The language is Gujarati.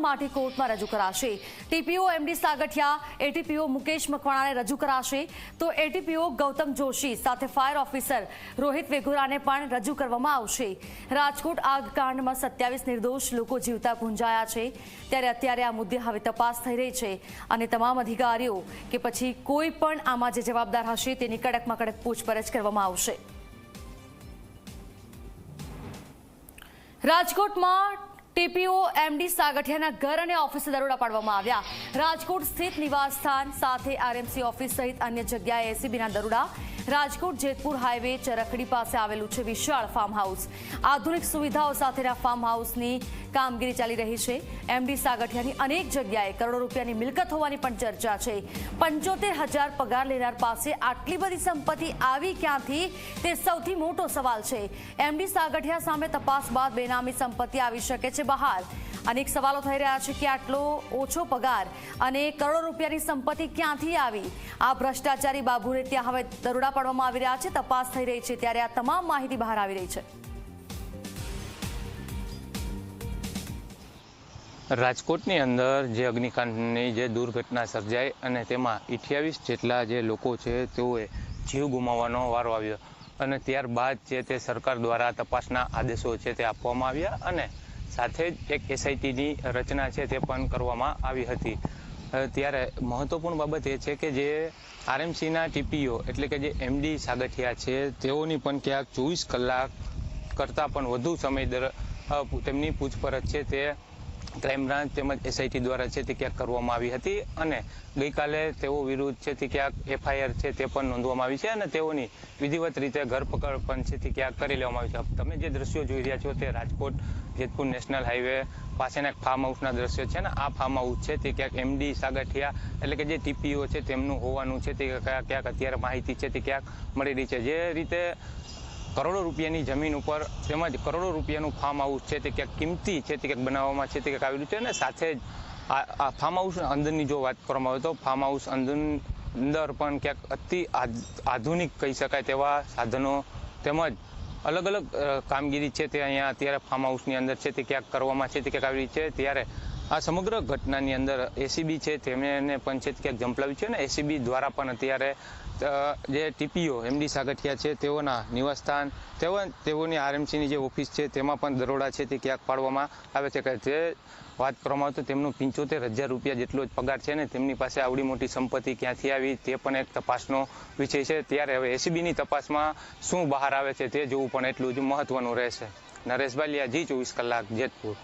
માટે કોર્ટમાં રજૂ કરાશે। TPO MD Sagathiya, ATPO Mukesh મકવાણાને રજૂ કરાશે, તો એટીપીઓ ગૌતમ જોશી સાથે ફાયર ઓફિસર રોહિત વેગુરાને પણ રજૂ કરવામાં આવશે। રાજકોટ આગકાંડમાં 27 નિર્દોષ લોકો જીવતા ગુંજાયા છે, ત્યારે અત્યારે આ મુદ્દે હવે તપાસ થઈ રહી છે અને તમામ અધિકારીઓ કે પછી કોઈ પણ આમાં જે જવાબદાર હશે તેની કડકમાં કડક પૂછપરછ કરવામાં આવશે। રાજકોટમાં ટીપીઓ એમડી સાગઠિયાના ઘર અને ઓફિસે દરોડા પાડવામાં આવ્યા। રાજકોટ સ્થિત નિવાસસ્થાન સાથે આરએમસી ઓફિસ સહિત અન્ય જગ્યાએ એસીબીના દરોડા। રાજકોટ જેતપુર હાઈવે ચરખડી પાસે આવેલું છે વિશાળ ફાર્મ હાઉસ। આધુનિક સુવિધાઓ સાથેના ફાર્મ હાઉસની કામગીરી ચાલી રહી છે। એમડી સાગઠિયાની અનેક જગ્યાએ કરોડો રૂપિયાની મિલકત હોવાની પણ ચર્ચા છે। 75,000 પગાર લેનાર પાસે આટલી બધી સંપત્તિ આવી ક્યાંથી, તે સૌથી મોટો સવાલ છે। એમડી સાગઠિયા સામે તપાસ બાદ બેનામી સંપત્તિ આવી શકે છે બહાર। અનેક સવાલો થઈ રહ્યા છે કે આટલો ઓછો પગાર અને કરોડો રૂપિયાની સંપત્તિ ક્યાંથી આવી। આ ભ્રષ્ટાચારી બાબુને ત્યાં હવે દરોડા પાડવામાં આવી રહ્યા છે, તપાસ થઈ રહી છે, ત્યારે આ તમામ માહિતી બહાર આવી રહી છે। રાજકોટની અંદર જે અગ્નિકાંડની જે દુર્ઘટના સર્જાઈ અને તેમાં 28 જેટલા જે લોકો છે તેઓએ જીવ ગુમાવવાનો વારો આવ્યો અને ત્યારબાદ છે તે સરકાર દ્વારા તપાસના આદેશો છે તે આપવામાં આવ્યા અને સાથે જ એક એસઆઈટીની રચના છે તે પણ કરવામાં આવી હતી। ત્યારે મહત્વપૂર્ણ બાબત એ છે કે જે આરએમસીના ટીપીઓ એટલે કે જે એમડી સાગઠિયા છે તેઓની પણ ક્યાંક 24 કલાક કરતાં પણ વધુ સમય તેમની પૂછપરછ છે તે ક્રાઇમ બ્રાન્ચ તેમજ એસઆઈટી દ્વારા છે તે ક્યાંક કરવામાં આવી હતી અને ગઈકાલે તેઓ વિરુદ્ધ છે તે ક્યાંક એફઆઈઆર છે તે પણ નોંધવામાં આવી છે અને તેઓની વિધિવત રીતે ધરપકડ પણ છે તે ક્યાંક કરી લેવામાં આવી છે। તમે જે દ્રશ્યો જોઈ રહ્યા છો તે રાજકોટ જેતપુર નેશનલ હાઈવે પાસેના એક ફાર્મ હાઉસના દ્રશ્યો છે ને આ ફાર્મ હાઉસ છે તે ક્યાંક એમડી સાગઠિયા એટલે કે જે ટીપીઓ છે તેમનું હોવાનું છે તે ક્યાંક અત્યારે માહિતી છે તે ક્યાંક મળી રહી છે। જે રીતે કરોડો રૂપિયાની જમીન ઉપર તેમજ કરોડો રૂપિયાનું ફાર્મ હાઉસ છે તે ક્યાંક કિંમતી છે તે ક્યાંક બનાવવામાં છે તે ક્યાંક આવેલું છે અને સાથે જ આ ફાર્મ હાઉસ અંદરની જો વાત કરવામાં આવે તો ફાર્મ હાઉસ અંદર પણ ક્યાંક અતિ આધુનિક કહી શકાય તેવા સાધનો તેમજ અલગ અલગ કામગીરી છે તે અહીંયા અત્યારે ફાર્મ હાઉસની અંદર છે તે ક્યાંક કરવામાં છે તે ક્યાંક આવી છે। ત્યારે આ સમગ્ર ઘટનાની અંદર એસીબી છે તેમને પણ છે ક્યાંક ઝંપલાવ્યું છે અને એસીબી દ્વારા પણ અત્યારે જે ટીપીઓ એમડી સાગઠિયા છે તેઓના નિવાસસ્થાન તેઓની આરએમસીની જે ઓફિસ છે તેમાં પણ દરોડા છે તે ક્યાંક પાડવામાં આવે છે કે જે વાત કરવામાં આવે તો તેમનો 75,000 રૂપિયા જેટલો જ પગાર છે ને તેમની પાસે આવડી મોટી સંપત્તિ ક્યાંથી આવી તે પણ એક તપાસનો વિષય છે। ત્યારે હવે એસીબીની તપાસમાં શું બહાર આવે છે તે જોવું પણ એટલું જ મહત્વનું રહેશે। નરેશ બાલિયા, G24 કલાક, જેતપુર।